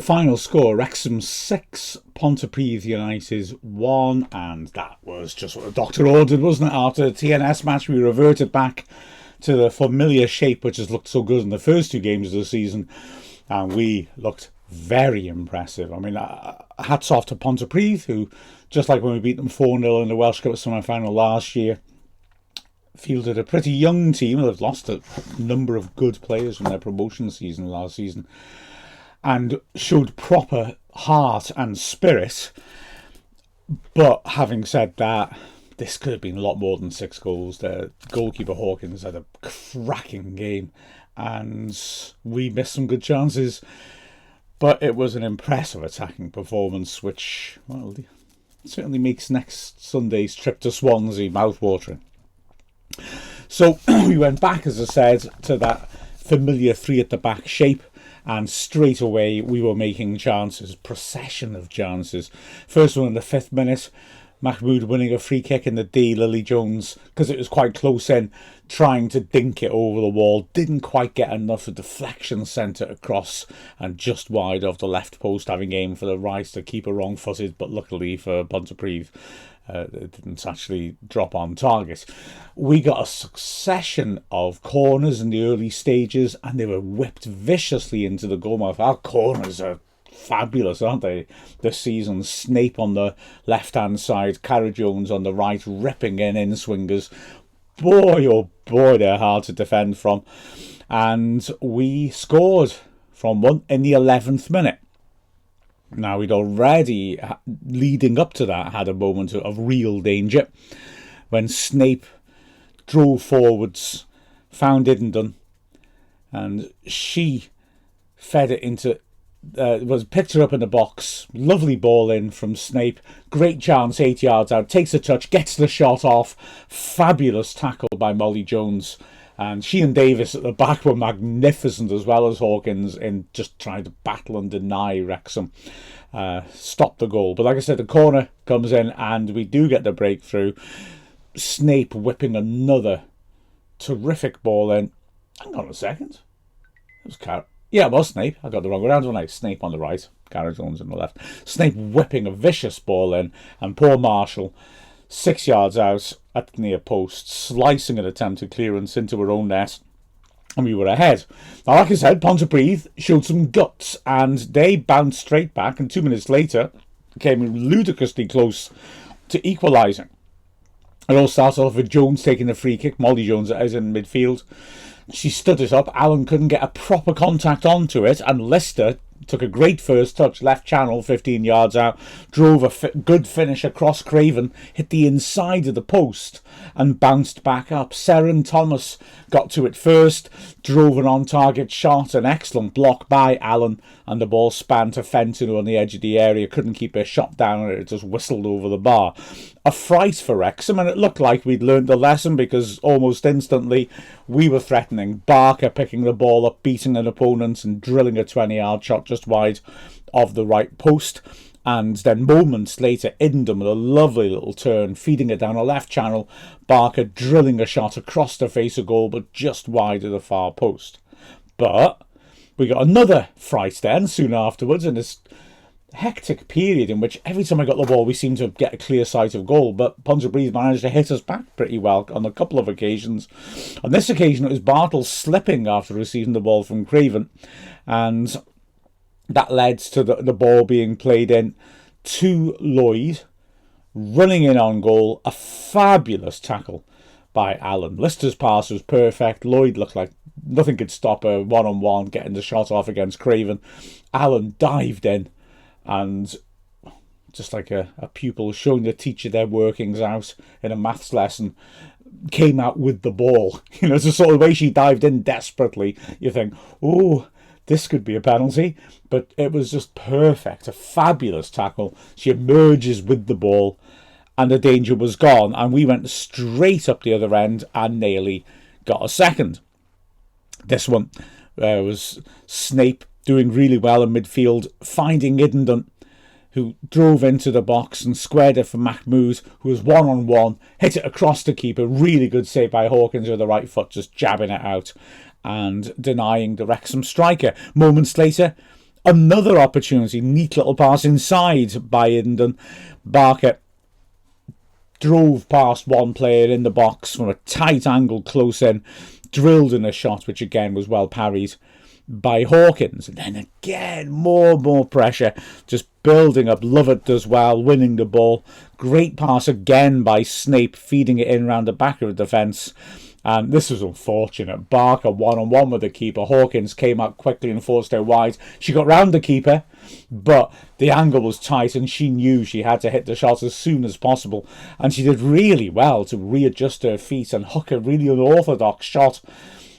final score, Wrexham 6, Pontypridd United 1, and that was just what the doctor ordered, wasn't it? After the TNS match, we reverted back to the familiar shape which has looked so good in the first two games of the season, and we looked very impressive. I mean, hats off to Pontypridd, who, just like when we beat them 4-0 in the Welsh Cup semi-final last year, fielded a pretty young team. They've lost a number of good players from their promotion season last season, and showed proper heart and spirit. But having said that, this could have been a lot more than 6 goals. The goalkeeper Hawkins had a cracking game, and we missed some good chances. But it was an impressive attacking performance, which, well, certainly makes next Sunday's trip to Swansea mouthwatering. So we went back, as I said, to that familiar 3 at the back shape, and straight away we were making chances, procession of chances. First one in the 5th minute, Mahmoud winning a free kick in the D. Lily Jones, because it was quite close in, trying to dink it over the wall, didn't quite get enough. A deflection sent it across and just wide of the left post, having aimed for the right. The keeper wrong-footed, but luckily for Pontypridd, it didn't actually drop on target. We got a succession of corners in the early stages, and they were whipped viciously into the goalmouth. Our corners are fabulous, aren't they, this season? Snape on the left-hand side, Cara Jones on the right, ripping in-swingers. Boy, oh boy, they're hard to defend from. And we scored from one in the 11th minute. Now, we'd already, leading up to that, had a moment of real danger when Snape drove forwards, found Idendon, and she fed it into, picked her up in the box. Lovely ball in from Snape. Great chance, 8 yards out. Takes a touch, gets the shot off. Fabulous tackle by Molly Jones. And she and Davis at the back were magnificent, as well as Hawkins, in just trying to battle and deny Wrexham. Stop the goal. But like I said, the corner comes in and we do get the breakthrough. Snape whipping another terrific ball in. Hang on a second. It was it was Snape. I got the wrong way around, wasn't I? Snape on the right, Cara Jones on the left. Snape whipping a vicious ball in, and poor Marshall, 6 yards out at the near post, slicing an attempted clearance into her own net, and we were ahead. Now, like I said, Pontypridd showed some guts, and they bounced straight back, and 2 minutes later came ludicrously close to equalising. It all started off with Jones taking the free kick. Molly Jones is in midfield. She stood it up. Allen couldn't get a proper contact onto it, and Lister took a great first touch, left channel, 15 yards out, drove a good finish across Craven, hit the inside of the post, and bounced back up. Seren Thomas got to it first, drove an on-target shot, an excellent block by Allen, and the ball span to Fenton, who on the edge of the area couldn't keep her shot down, and it just whistled over the bar. A fright for Wrexham, and it looked like we'd learned the lesson, because almost instantly we were threatening. Barker picking the ball up, beating an opponent and drilling a 20-yard shot just wide of the right post. And then moments later, Idendon with a lovely little turn, feeding it down a left channel. Barker drilling a shot across the face of goal, but just wide of the far post. But we got another fright then, soon afterwards, in this hectic period in which every time I got the ball we seemed to get a clear sight of goal, but Pontypridd managed to hit us back pretty well on a couple of occasions. On this occasion it was Bartle slipping after receiving the ball from Craven, and that led to the ball being played in to Lloyd, running in on goal. A fabulous tackle by Allen. Lister's pass was perfect. Lloyd looked like nothing could stop her one-on-one, getting the shot off against Craven. Allen dived in, and just like a pupil showing the teacher their workings out in a maths lesson, came out with the ball. You know, it's the sort of way she dived in desperately. You think, oh, this could be a penalty. But it was just perfect. A fabulous tackle. She emerges with the ball, and the danger was gone. And we went straight up the other end and nearly got a second. This one was Snape doing really well in midfield, finding Idendon, who drove into the box and squared it for Mahmoud, who was one-on-one, hit it across the keeper. Really good save by Hawkins with the right foot, just jabbing it out and denying the Wrexham striker. Moments later, Another opportunity, neat little pass inside by Iden. Barker drove past one player in the box from a tight angle close in, drilled in a shot, which again was well parried by Hawkins. And then again, more pressure, just building up. Lovett does well, winning the ball. Great pass again by Snape, feeding it in round the back of the defence. And this was unfortunate. Barker one-on-one with the keeper. Hawkins came out quickly and forced her wide. She got round the keeper, but the angle was tight and she knew she had to hit the shot as soon as possible. And she did really well to readjust her feet and hook a really unorthodox shot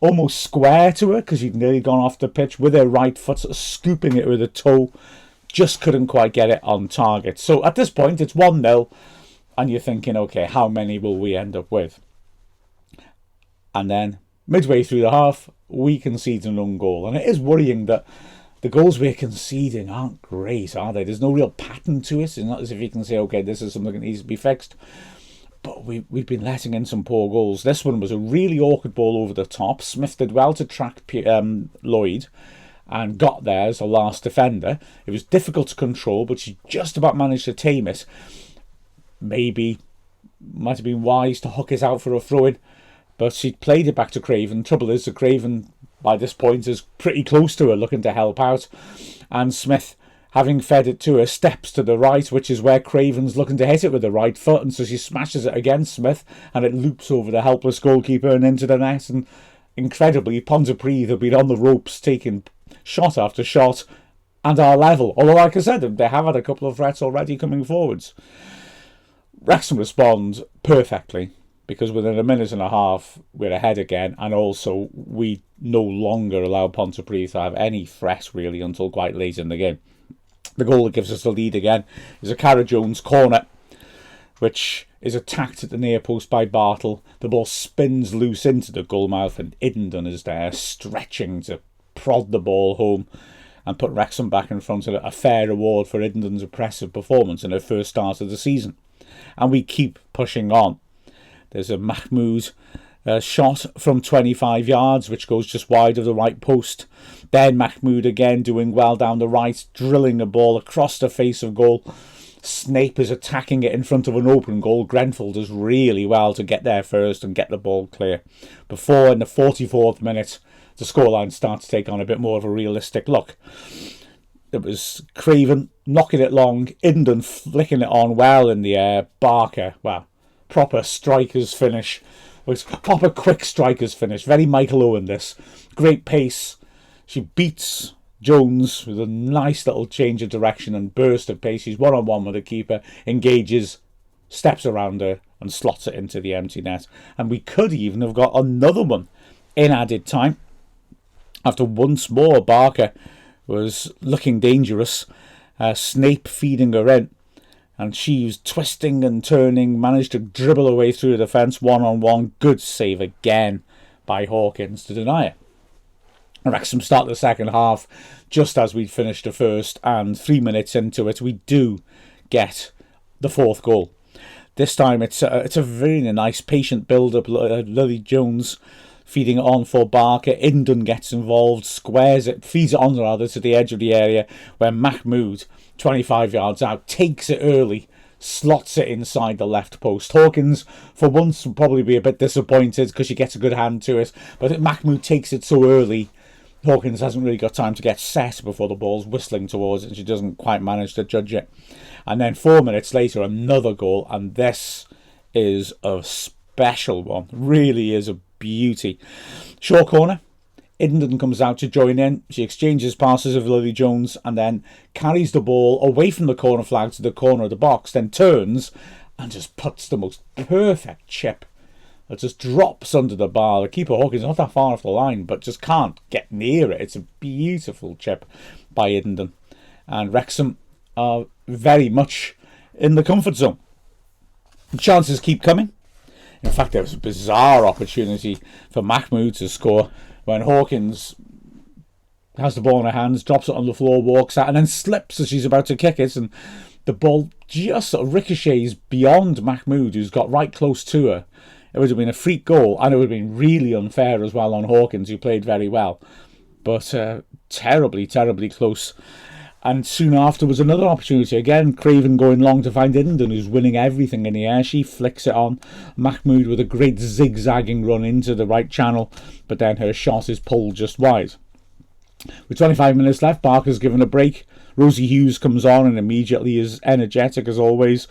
almost square to her, because she'd nearly gone off the pitch with her right foot, sort of scooping it with a toe. Just couldn't quite get it on target. So at this point, it's 1-0, and you're thinking, okay, how many will we end up with? And then, midway through the half, we concede an own goal. And it is worrying that the goals we're conceding aren't great, are they? There's no real pattern to it. It's not as if you can say, okay, this is something that needs to be fixed. But we've been letting in some poor goals. This one was a really awkward ball over the top. Smith did well to track Lloyd and got there as the last defender. It was difficult to control, but she just about managed to tame it. Maybe might have been wise to hook it out for a throw-in, but she played it back to Craven. Trouble is that Craven, by this point, is pretty close to her, looking to help out. And Smith, having fed it to her, steps to the right, which is where Craven's looking to hit it with the right foot. And so she smashes it against Smith, and it loops over the helpless goalkeeper and into the net. And incredibly, Pontypridd have been on the ropes, taking shot after shot, and are level. Although, like I said, they have had a couple of threats already coming forwards. Wrexham respond perfectly, because within a minute and a half, we're ahead again, and also we no longer allow Pontypridd to have any threat, really, until quite late in the game. The goal that gives us the lead again is a Cara-Jones corner, which is attacked at the near post by Bartle. The ball spins loose into the goalmouth, and Iden is there, stretching to prod the ball home and put Wrexham back in front of a fair reward for Iden's impressive performance in her first start of the season. And we keep pushing on. There's a Mahmoud shot from 25 yards, which goes just wide of the right post. Then Mahmoud again doing well down the right, drilling the ball across the face of goal. Snape is attacking it in front of an open goal. Grenfell does really well to get there first and get the ball clear. Before, in the 44th minute, the scoreline starts to take on a bit more of a realistic look. It was Craven knocking it long, Iden flicking it on well in the air. Barker, well, proper striker's finish. It's proper quick striker's finish. Very Michael Owen, this. Great pace. She beats Jones with a nice little change of direction and burst of pace. She's one-on-one with the keeper, engages, steps around her and slots it into the empty net. And we could even have got another one in added time. After once more Barker was looking dangerous, Snape feeding her in. And she was twisting and turning, managed to dribble away through the defence, one-on-one. Good save again by Hawkins to deny it. Wrexham start the second half just as we'd finished the first, and 3 minutes into it, we do get the fourth goal. This time it's a very nice, patient build-up. Lily Jones feeding it on for Barker. Iden gets involved, squares it, feeds it on rather to the edge of the area where Mahmoud, 25 yards out, takes it early, slots it inside the left post. Hawkins, for once, will probably be a bit disappointed because she gets a good hand to it, but Mahmoud takes it so early, Hawkins hasn't really got time to get set before the ball's whistling towards it, and she doesn't quite manage to judge it. And then 4 minutes later, another goal, and this is a special one. Really is a beauty. Short corner. Iden comes out to join in. She exchanges passes with Lily Jones and then carries the ball away from the corner flag to the corner of the box, then turns and just puts the most perfect chip. It just drops under the bar. The keeper, Hawkins, not that far off the line, but just can't get near it. It's a beautiful chip by Iden. And Wrexham are very much in the comfort zone. The chances keep coming. In fact, there was a bizarre opportunity for Mahmoud to score when Hawkins has the ball in her hands, drops it on the floor, walks out, and then slips as she's about to kick it, and the ball just sort of ricochets beyond Mahmoud, who's got right close to her. It would have been a freak goal, and it would have been really unfair as well on Hawkins, who played very well. but terribly, terribly close. And soon after was another opportunity. Again, Craven going long to find Inden, who's winning everything in the air. She flicks it on. Mahmood with a great zigzagging run into the right channel, but then her shot is pulled just wide. With 25 minutes left, Barker's given a break. Rosie Hughes comes on and immediately is energetic as always.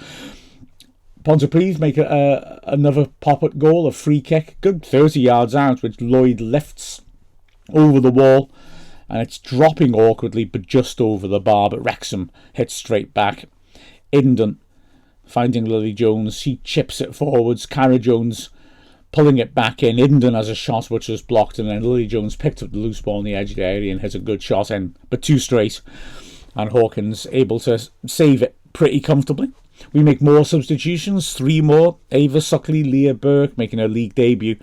Pontypridd make another pop-up goal, a free kick, good 30 yards out, which Lloyd lifts over the wall. And it's dropping awkwardly, but just over the bar. But Wrexham hits straight back. Inden finding Lily Jones. She chips it forwards. Cara Jones pulling it back in. Inden has a shot which was blocked. And then Lily Jones picked up the loose ball in the edge of the area and hits a good shot in. But too straight. And Hawkins able to save it pretty comfortably. We make more substitutions, 3 more. Ava Suckley, Leah Burke making her league debut,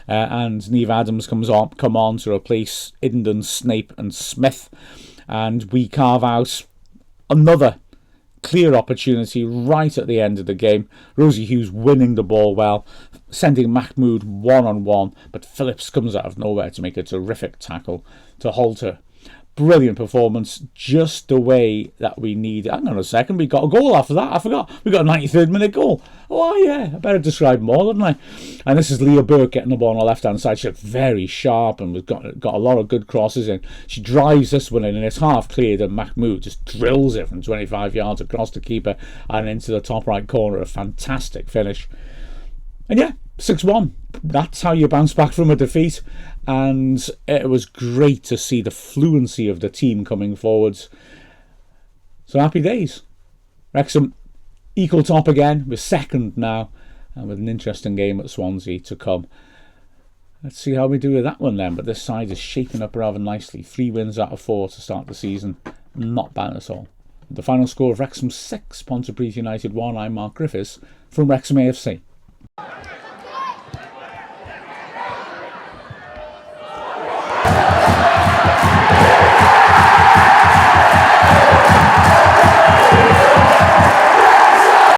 and Neve Adams come on to replace Inden, Snape and Smith, and we carve out another clear opportunity right at the end of the game. Rosie Hughes winning the ball well, sending Mahmood one-on-one, but Phillips comes out of nowhere to make a terrific tackle to halt her. Brilliant performance, just the way that we need it. Hang on a second, we got a goal after that. I forgot. We got a 93rd minute goal. Oh, yeah, I better describe more, hadn't I? And this is Leah Burke getting the ball on the left-hand side. She's very sharp and we've got a lot of good crosses in. She drives this one in and it's half cleared and Mahmood just drills it from 25 yards across the keeper and into the top right corner. A fantastic finish. And yeah, 6-1. That's how you bounce back from a defeat. And it was great to see the fluency of the team coming forwards. So happy days. Wrexham equal top again. We're second now. And with an interesting game at Swansea to come. Let's see how we do with that one then. But this side is shaping up rather nicely. 3 wins out of 4 to start the season. Not bad at all. The final score of Wrexham 6, Pontypridd United 1. I'm Mark Griffiths from Wrexham AFC.